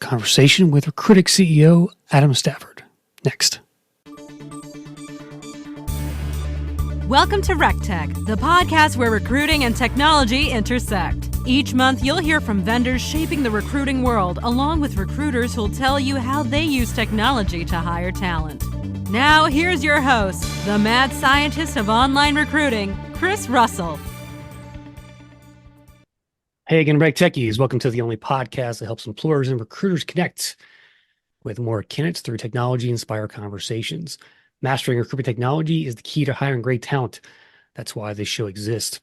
conversation with Recruitics CEO Adam Stafford. Next. Welcome to RecTech, the podcast where recruiting and technology intersect. Each month, you'll hear from vendors shaping the recruiting world, along with recruiters who'll tell you how they use technology to hire talent. Now, here's your host, the mad scientist of online recruiting, Chris Russell. Hey again, RecTechies. Welcome to the only podcast that helps employers and recruiters connect with more candidates through technology-inspired conversations. Mastering recruitment technology is the key to hiring great talent. That's why this show exists.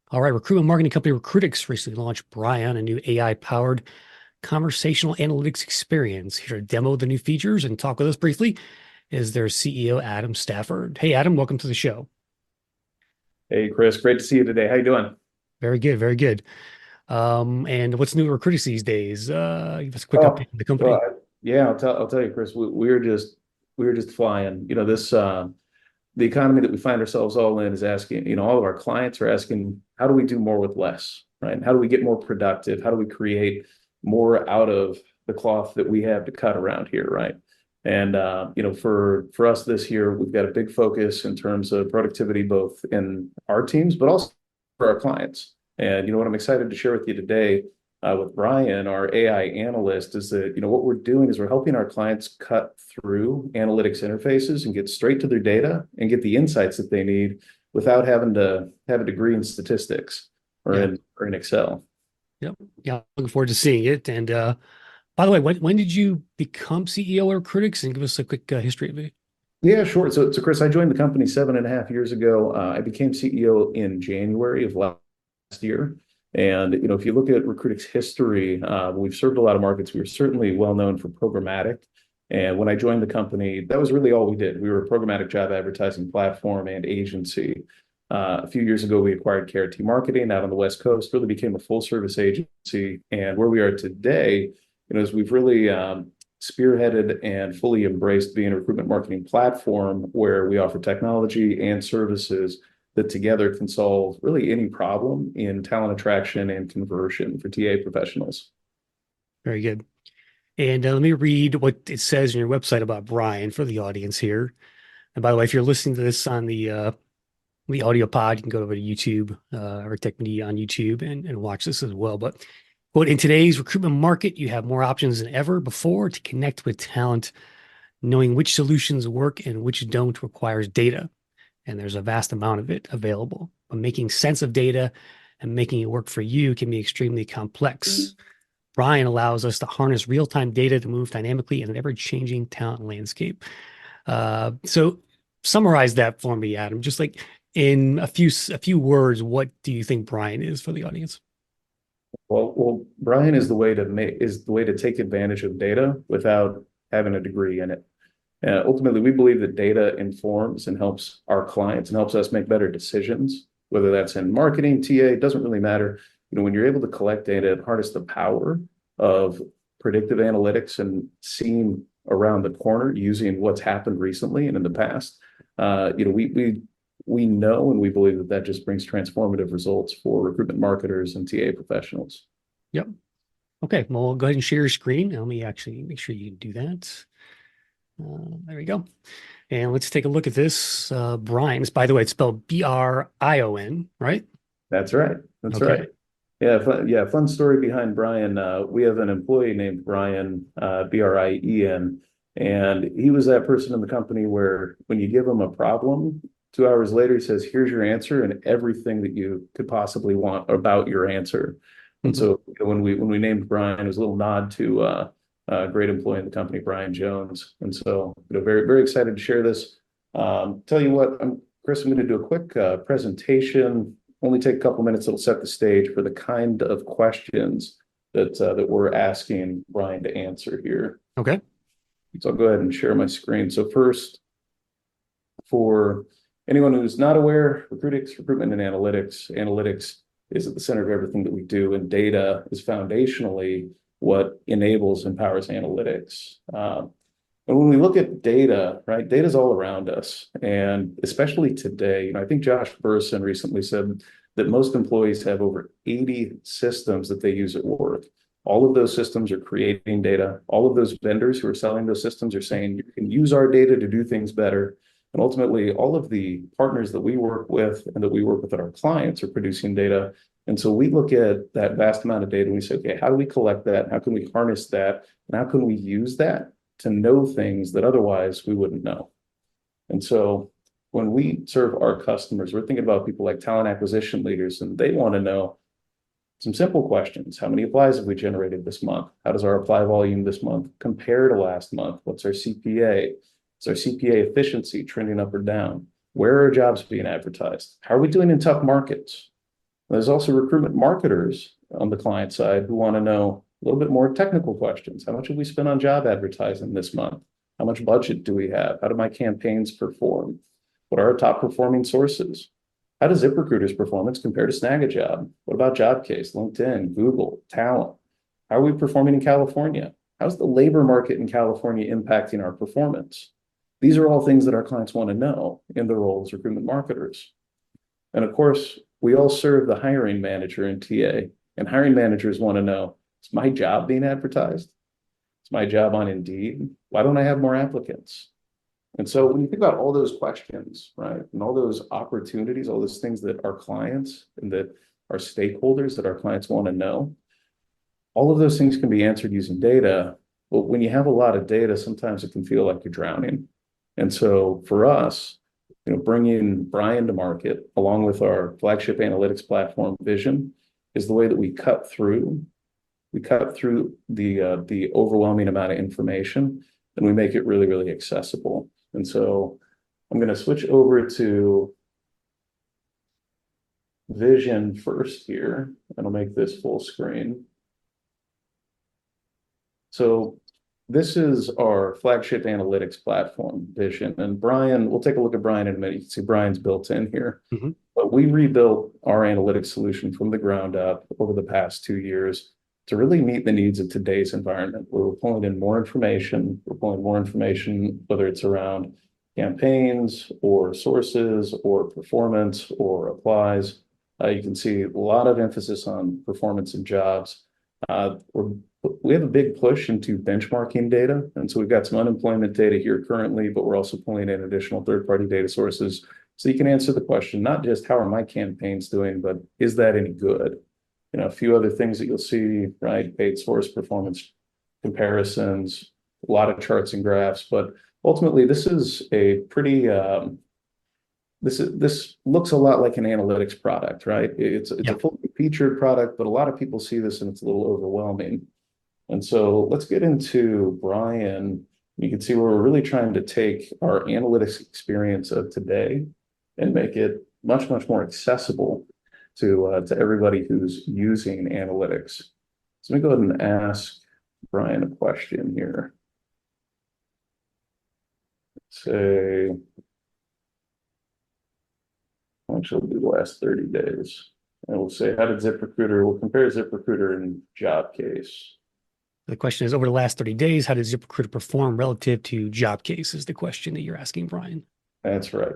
All right, recruitment marketing company Recruitics recently launched Brian, a new AI-powered conversational analytics experience. Here to demo the new features and talk with us briefly is their CEO, Adam Stafford. Hey, Adam, welcome to the show. Hey, Chris. Great to see you today. How you doing? Very good, very good. And what's new at Recruitics these days? Give us a quick update on the company. Yeah, I'll tell you, Chris. We're just flying. The economy that we find ourselves all in is asking. All of our clients are asking, how do we do more with less, right? And how do we get more productive? How do we create more out of the cloth that we have to cut around here, right? And for us this year, we've got a big focus in terms of productivity, both in our teams, but also for our clients. And what I'm excited to share with you today with Brian, our AI analyst, is that what we're doing is we're helping our clients cut through analytics interfaces and get straight to their data and get the insights that they need without having to have a degree in statistics or in Excel. Yep. Yeah, looking forward to seeing it. And by the way, when did you become CEO of Recruitics? And give us a quick history of it. Yeah, sure. So Chris, I joined the company 7.5 years ago. I became CEO in January of last year. And, if you look at Recruitics history, we've served a lot of markets. We were certainly well known for programmatic. And when I joined the company, that was really all we did. We were a programmatic job advertising platform and agency. A few years ago, we acquired KRT Marketing out on the West Coast, really became a full service agency. And where we are today, is we've really spearheaded and fully embraced being a recruitment marketing platform where we offer technology and services that together can solve really any problem in talent attraction and conversion for TA professionals. Very good. And let me read what it says on your website about Brian for the audience here. And by the way, if you're listening to this on the audio pod, you can go over to YouTube, RecTech Media on YouTube and watch this as well. But quote, in today's recruitment market, you have more options than ever before to connect with talent. Knowing which solutions work and which don't requires data. And there's a vast amount of it available. But making sense of data and making it work for you can be extremely complex. Brian allows us to harness real-time data to move dynamically in an ever-changing talent landscape. So summarize that for me, Adam. Just like in a few words, what do you think Brian is for the audience? Well, Brian is the way to take advantage of data without having a degree in it. Ultimately, we believe that data informs and helps our clients and helps us make better decisions, whether that's in marketing, TA, it doesn't really matter. When you're able to collect data and harness the power of predictive analytics and seeing around the corner using what's happened recently and in the past, we know and we believe that just brings transformative results for recruitment marketers and TA professionals. Yep. Okay, well, go ahead and share your screen. Let me actually make sure you can do that. There we go. And let's take a look at this. Brian, by the way, it's spelled B-R-I-O-N, right? That's right. That's okay. Right. Yeah, fun story behind Brian. We have an employee named Brian, B-R-I-E-N, and he was that person in the company where when you give him a problem, 2 hours later, he says, here's your answer and everything that you could possibly want about your answer. And so when we named Brian, it was a little nod to a great employee in the company, Brian Jones. And so, very, very excited to share this. Tell you what, Chris, I'm going to do a quick presentation. Only take a couple minutes. It'll set the stage for the kind of questions that we're asking Brian to answer here. Okay. So I'll go ahead and share my screen. So first, for anyone who's not aware, Recruitics, recruitment and analytics is at the center of everything that we do, and data is foundationally what enables, empowers analytics. And when we look at data, right, data is all around us. And especially today, I think Josh Burson recently said that most employees have over 80 systems that they use at work. All of those systems are creating data. All of those vendors who are selling those systems are saying, you can use our data to do things better. And ultimately, all of the partners that we work with and that we work with our clients are producing data. And so we look at that vast amount of data and we say, okay, how do we collect that? How can we harness that? And how can we use that to know things that otherwise we wouldn't know? And so when we serve our customers, we're thinking about people like talent acquisition leaders, and they want to know some simple questions. How many applies have we generated this month? How does our apply volume this month compare to last month? What's our CPA? Is our CPA efficiency trending up or down? Where are jobs being advertised? How are we doing in tough markets? There's also recruitment marketers on the client side who want to know a little bit more technical questions. How much have we spent on job advertising this month? How much budget do we have? How do my campaigns perform? What are our top performing sources? How does ZipRecruiter's performance compare to Snag-a-Job? What about Jobcase, LinkedIn, Google, Talent? How are we performing in California? How's the labor market in California impacting our performance? These are all things that our clients want to know in their role as recruitment marketers. And of course, we all serve the hiring manager in TA, and hiring managers want to know, is my job being advertised? Is my job on Indeed? Why don't I have more applicants? And so when you think about all those questions, right, and all those opportunities, all those things that our clients and that our stakeholders, that our clients want to know, all of those things can be answered using data. But when you have a lot of data, sometimes it can feel like you're drowning. And so for us, bringing Brian to market along with our flagship analytics platform Vision is the way that we cut through the overwhelming amount of information, and we make it really, really accessible. And so I'm going to switch over to Vision first here, and I'll make this full screen. So this is our flagship analytics platform, Vision. And Brian, we'll take a look at Brian in a minute. You can see Brian's built in here. Mm-hmm. But we rebuilt our analytics solution from the ground up over the past 2 years to really meet the needs of today's environment, where we're pulling in more information. We're pulling more information, whether it's around campaigns or sources or performance or applies. You can see a lot of emphasis on performance and jobs. We have a big push into benchmarking data. And so we've got some unemployment data here currently, but we're also pulling in additional third-party data sources. So you can answer the question, not just how are my campaigns doing, but is that any good? A few other things that you'll see, right? Paid source performance comparisons, a lot of charts and graphs, but ultimately this is a pretty, this looks a lot like an analytics product, right? It's a fully featured product, but a lot of people see this and it's a little overwhelming. And so let's get into Brian. You can see where we're really trying to take our analytics experience of today and make it much, much more accessible to everybody who's using analytics. So let me go ahead and ask Brian a question here. Say, actually, we'll do the last 30 days. And we'll say, how did ZipRecruiter, we'll compare ZipRecruiter and Jobcase. The question is, over the last 30 days, how did ZipRecruiter perform relative to Jobcase is the question that you're asking, Brian. That's right.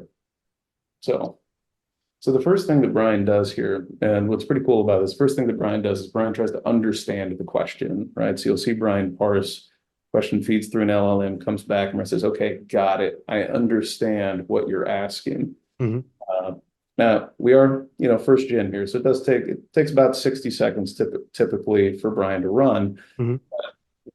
So the first thing that Brian does here, and what's pretty cool about this, first thing that Brian does is Brian tries to understand the question, right? So you'll see Brian parse, question feeds through an LLM, comes back and says, okay, got it. I understand what you're asking. Mm-hmm. Now we are, first gen here. So it takes about 60 seconds typically for Brian to run. Mm-hmm.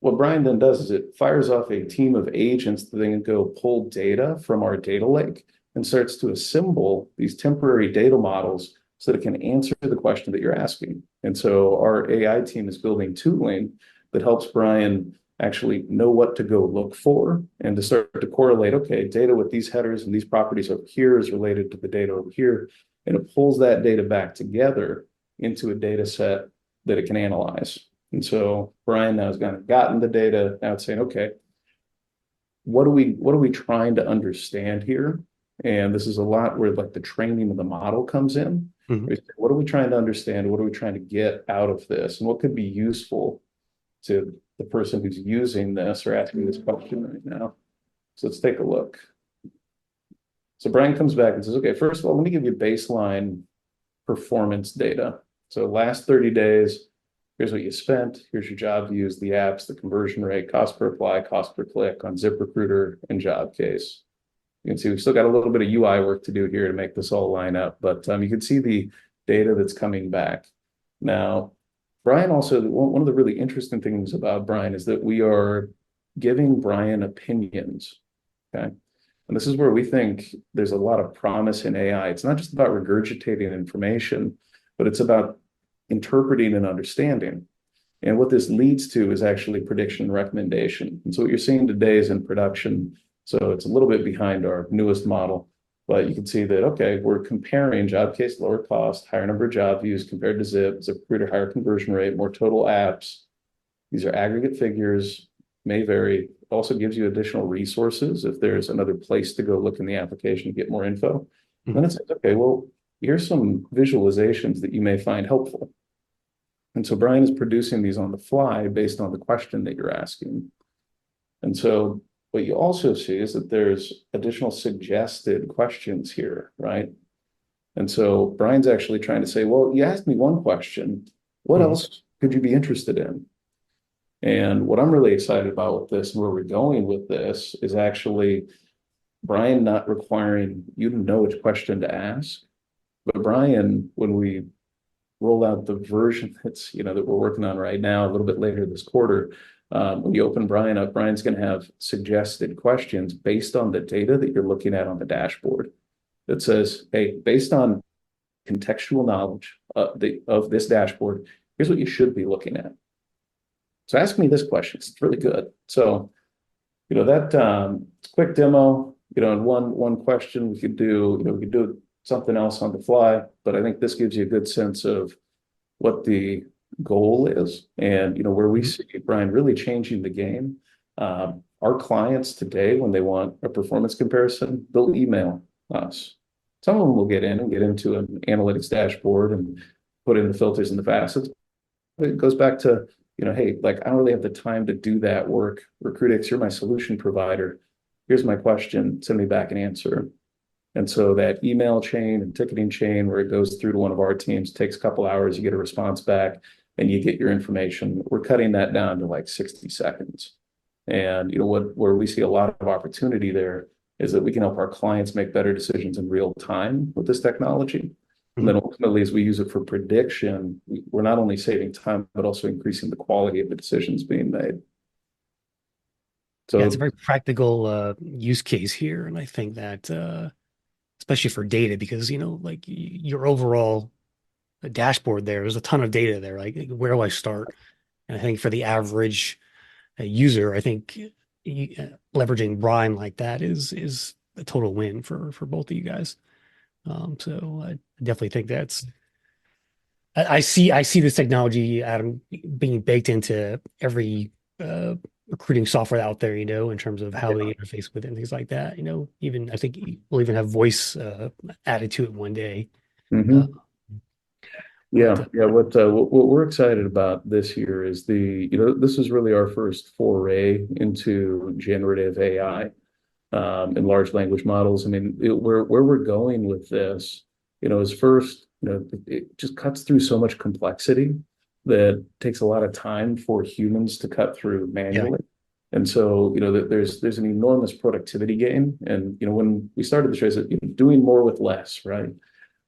What Brian then does is it fires off a team of agents that then go pull data from our data lake and starts to assemble these temporary data models so that it can answer the question that you're asking. And so our AI team is building tooling that helps Brian actually know what to go look for and to start to correlate, okay, data with these headers and these properties over here is related to the data over here. And it pulls that data back together into a data set that it can analyze. And so Brian now has gotten the data. Now it's saying, okay, what are we trying to understand here? And this is a lot where like the training of the model comes in. Mm-hmm. What are we trying to understand? What are we trying to get out of this? And what could be useful to the person who's using this or asking this question right now? So let's take a look. So Brian comes back and says, okay, first of all, let me give you baseline performance data. So last 30 days, Here's what you spent. Here's your job views, the apps, the conversion rate, cost per apply, cost per click on ZipRecruiter and job case. You can see we've still got a little bit of UI work to do here to make this all line up, but you can see the data that's coming back. Now, Brian also, one of the really interesting things about Brian is that we are giving Brian opinions, okay? And this is where we think there's a lot of promise in AI. It's not just about regurgitating information, but it's about interpreting and understanding. And what this leads to is actually prediction and recommendation. And so what you're seeing today is in production. So it's a little bit behind our newest model, but you can see that, okay, we're comparing job case, lower cost, higher number of job views compared to ZipRecruiter, higher conversion rate, more total apps. These are aggregate figures, may vary. It also gives you additional resources if there's another place to go look in the application to get more info. And then it says, okay, well, here's some visualizations that you may find helpful. And so Brian is producing these on the fly based on the question that you're asking. And so what you also see is that there's additional suggested questions here, right? And so Brian's actually trying to say, well, you asked me one question. What else could you be interested in? And what I'm really excited about with this and where we're going with this is actually Brian not requiring you to know which question to ask. But Brian, when we roll out the version that's, that we're working on right now, a little bit later this quarter, when you open Brian up, Brian's going to have suggested questions based on the data that you're looking at on the dashboard. That says, hey, based on contextual knowledge of this dashboard, here's what you should be looking at. So ask me this question. It's really good. So, that quick demo, in one question we could do something else on the fly, but I think this gives you a good sense of what the goal is and where we see Brian really changing the game. Our clients today, when they want a performance comparison, they'll email us. Some of them will get into an analytics dashboard and put in the filters and the facets. But it goes back to, hey, I don't really have the time to do that work. Recruitics, you're my solution provider. Here's my question, send me back an answer. And so that email chain and ticketing chain where it goes through to one of our teams takes a couple hours, you get a response back and you get your information. We're cutting that down to 60 seconds. And where we see a lot of opportunity there is that we can help our clients make better decisions in real time with this technology. And then ultimately, as we use it for prediction, we're not only saving time, but also increasing the quality of the decisions being made. So yeah, it's a very practical use case here. And I think that especially for data, because, your overall dashboard there's a ton of data there. Where do I start? And I think for the average user, I think leveraging Brian like that is a total win for both of you guys. So I definitely think I see this technology, Adam, being baked into every recruiting software out there, in terms of how they interface with it and things like that. Even I think we'll even have voice added to it one day. What we're excited about this year is this is really our first foray into generative AI and large language models. I mean, where we're going with this, is first, it just cuts through so much complexity that takes a lot of time for humans to cut through manually. And so, there's an enormous productivity gain. And, when we started the show, doing more with less, right?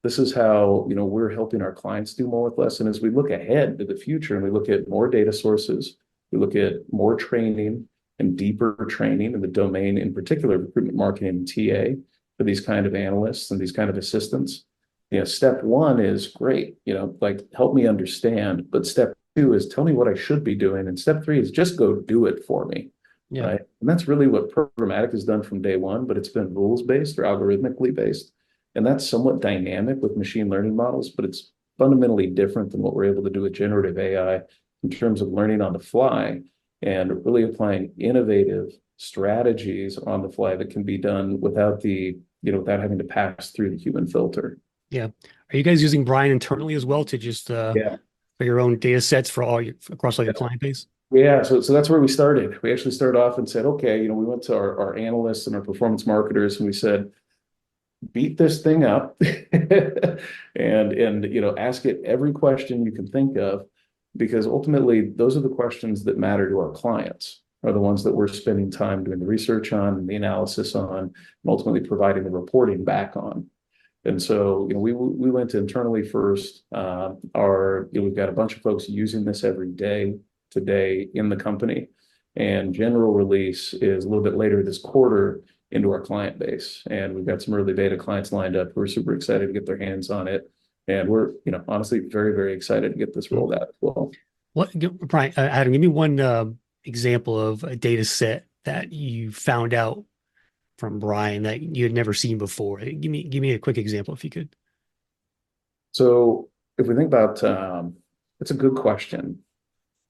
This is how, we're helping our clients do more with less. And as we look ahead to the future and we look at more data sources, we look at more training and deeper training in the domain, in particular, recruitment marketing and TA for these kind of analysts and these kind of assistants. Step one is great, help me understand. But step two is tell me what I should be doing. And step three is just go do it for me. Yeah. Right. And that's really what programmatic has done from day one, but it's been rules-based or algorithmically based. And that's somewhat dynamic with machine learning models, but it's fundamentally different than what we're able to do with generative AI in terms of learning on the fly and really applying innovative strategies on the fly that can be done without without having to pass through the human filter. Yeah. Are you guys using Brian internally as well to just for your own data sets for across all your client base? Yeah, so that's where we started. We actually started off and said, okay, we went to our analysts and our performance marketers and we said, beat this thing up and ask it every question you can think of. because ultimately those are the questions that matter to our clients, are the ones that we're spending time doing the research on, the analysis on, and ultimately providing the reporting back on. And so, we went internally first. We've got a bunch of folks using this every day today in the company, and general release is a little bit later this quarter into our client base. And we've got some early beta clients lined up who are super excited to get their hands on it. And we're, honestly very, very excited to get this rolled out as well. Brian, Adam, give me one example of a data set that you found out from Brian that you had never seen before. Give me a quick example if you could. So if we think about, it's a good question.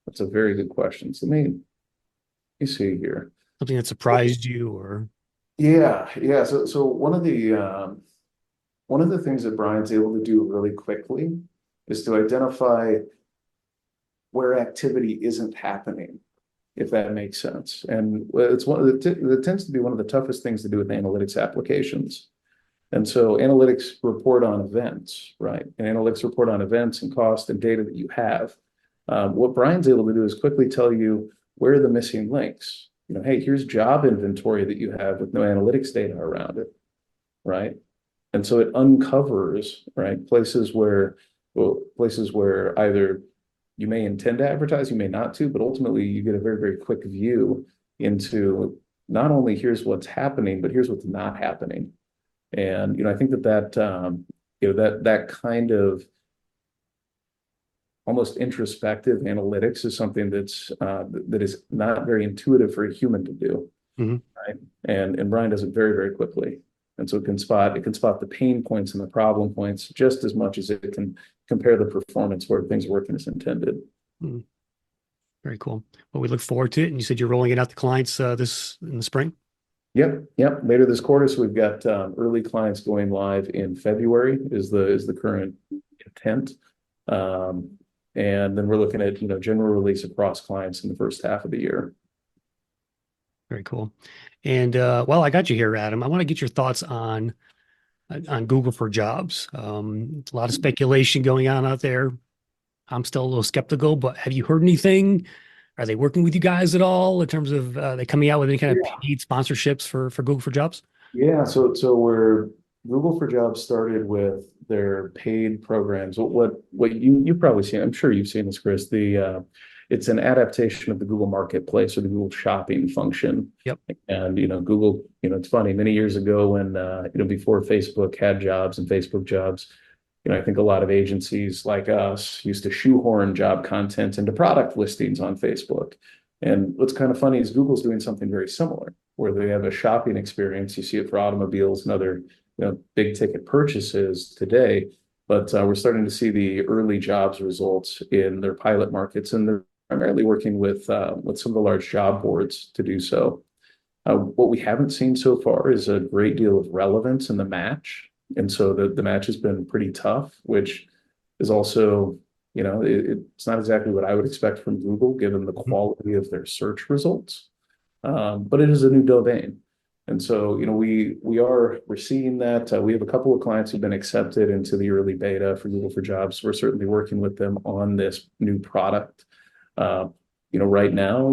That's a very good question. So let me see here. Something that surprised you, or Yeah. So one of the things that Brian's able to do really quickly is to identify where activity isn't happening, if that makes sense. And it's it tends to be one of the toughest things to do with analytics applications. And so analytics report on events, right? And analytics report on events and cost and data that you have. What Brian's able to do is quickly tell you where are the missing links. Hey, here's job inventory that you have with no analytics data around it, right? And so it uncovers, right, places where either you may intend to advertise, you may not to, but ultimately you get a very, very quick view into not only here's what's happening, but here's what's not happening. And, I think that kind of almost introspective analytics is something that is not very intuitive for a human to do, right? And Brian does it very, very quickly. And so it can spot the pain points and the problem points just as much as it can compare the performance where things are working as intended. Very cool. Well, we look forward to it. And you said you're rolling it out to clients this in the spring? Yep. Later this quarter. So we've got early clients going live in February is the current intent. And then we're looking at, general release across clients in the first half of the year. Very cool. And well, I got you here, Adam. I want to get your thoughts on Google for Jobs. A lot of speculation going on out there. I'm still a little skeptical, but have you heard anything? Are they working with you guys at all in terms of they coming out with any kind of paid sponsorships for Google for Jobs? Yeah, so where Google for Jobs started with their paid programs, what you've probably seen, I'm sure you've seen this, Chris. It's an adaptation of the Google Marketplace or the Google Shopping function. Yep. And Google, it's funny. Many years ago, when before Facebook had jobs and Facebook jobs, I think a lot of agencies like us used to shoehorn job content into product listings on Facebook. And what's kind of funny is Google's doing something very similar, where they have a shopping experience. You see it for automobiles and other big ticket purchases today. But we're starting to see the early jobs results in their pilot markets, and they're primarily working with some of the large job boards to do so. What we haven't seen so far is a great deal of relevance in the match. And so the match has been pretty tough, which is also, it's not exactly what I would expect from Google, given the quality of their search results. But it is a new domain. And so, we're seeing that we have a couple of clients who've been accepted into the early beta for Google for Jobs. We're certainly working with them on this new product. Right now,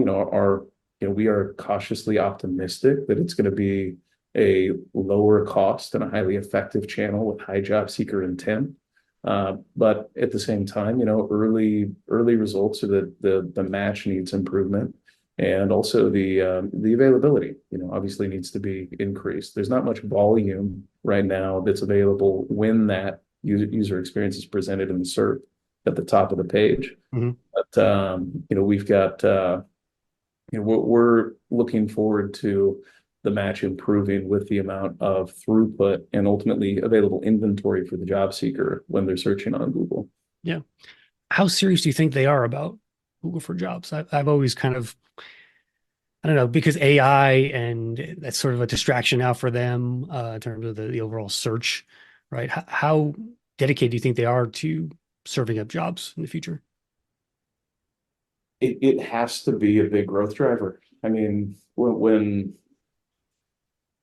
we are cautiously optimistic that it's going to be a lower cost and a highly effective channel with high job seeker intent. But at the same time, early results are that the match needs improvement, and also the availability, obviously needs to be increased. There's not much volume right now that's available when that user experience is presented in the SERP at the top of the page. But we've got we're looking forward to the match improving with the amount of throughput and ultimately available inventory for the job seeker when they're searching on Google. Yeah. How serious do you think they are about Google for Jobs? I've always kind of, I don't know, because AI and that's sort of a distraction now for them in terms of the overall search, right? How dedicated do you think they are to serving up jobs in the future? It has to be a big growth driver. I mean, when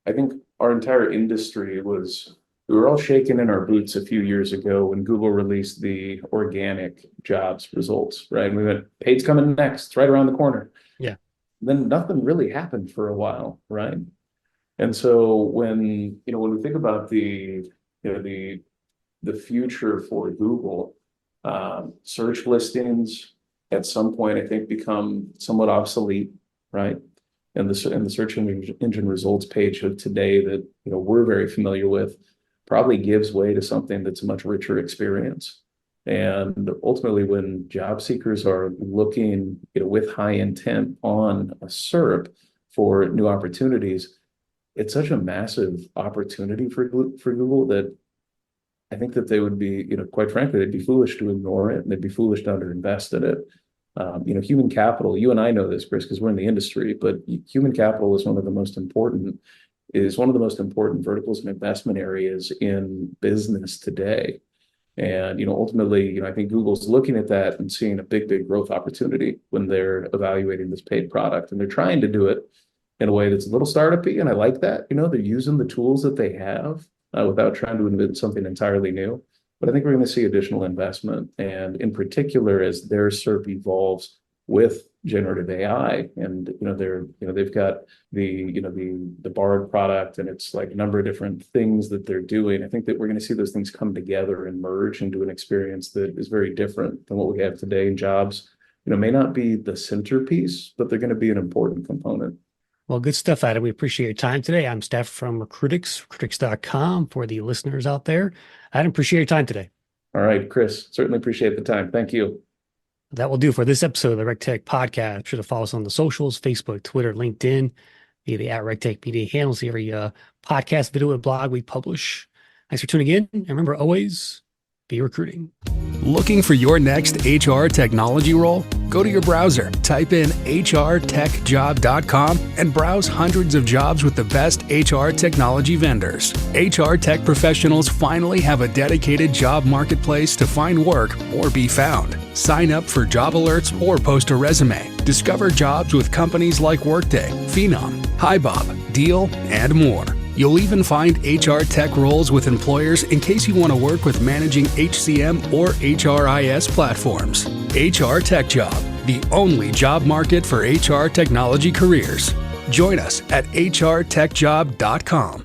I think our entire industry was we were all shaking in our boots a few years ago when Google released the organic jobs results, right? And we went, paid's coming next, it's right around the corner. Yeah. Then nothing really happened for a while, right? And so when we think about the future for Google, search listings at some point I think become somewhat obsolete, right? And the search engine results page of today that we're very familiar with probably gives way to something that's a much richer experience. And ultimately, when job seekers are looking, with high intent on a SERP for new opportunities, it's such a massive opportunity for Google that I think that they would be, quite frankly, they'd be foolish to ignore it, and they'd be foolish to underinvest in it. Human capital, you and I know this, Chris, because we're in the industry, but human capital is one of the most important verticals and investment areas in business today. And, ultimately, I think Google's looking at that and seeing a big growth opportunity when they're evaluating this paid product. And they're trying to do it in a way that's a little startup-y, and I like that. They're using the tools that they have without trying to invent something entirely new. But I think we're going to see additional investment, and in particular, as their SERP evolves with generative AI, and they've got the Bard product, and it's like a number of different things that they're doing. I think that we're going to see those things come together and merge into an experience that is very different than what we have today. In jobs, may not be the centerpiece, but they're going to be an important component. Well, good stuff, Adam. We appreciate your time today. I'm Stafford from Recruitics, recruitics.com for the listeners out there. Adam, appreciate your time today. All right, Chris, certainly appreciate the time. Thank you. That will do for this episode of the RecTech Podcast. Be sure to follow us on the socials, Facebook, Twitter, LinkedIn, via the @RecTech Media handles, every podcast, video, and blog we publish. Thanks for tuning in. And remember, always be recruiting. Looking for your next HR technology role? Go to your browser, type in hrtechjob.com, and browse hundreds of jobs with the best HR technology vendors. HR tech professionals finally have a dedicated job marketplace to find work or be found. Sign up for job alerts or post a resume. Discover jobs with companies like Workday, Phenom, HiBob, Deal, and more. You'll even find HR tech roles with employers in case you want to work with managing HCM or HRIS platforms. HR Tech Job, the only job market for HR technology careers. Join us at hrtechjob.com.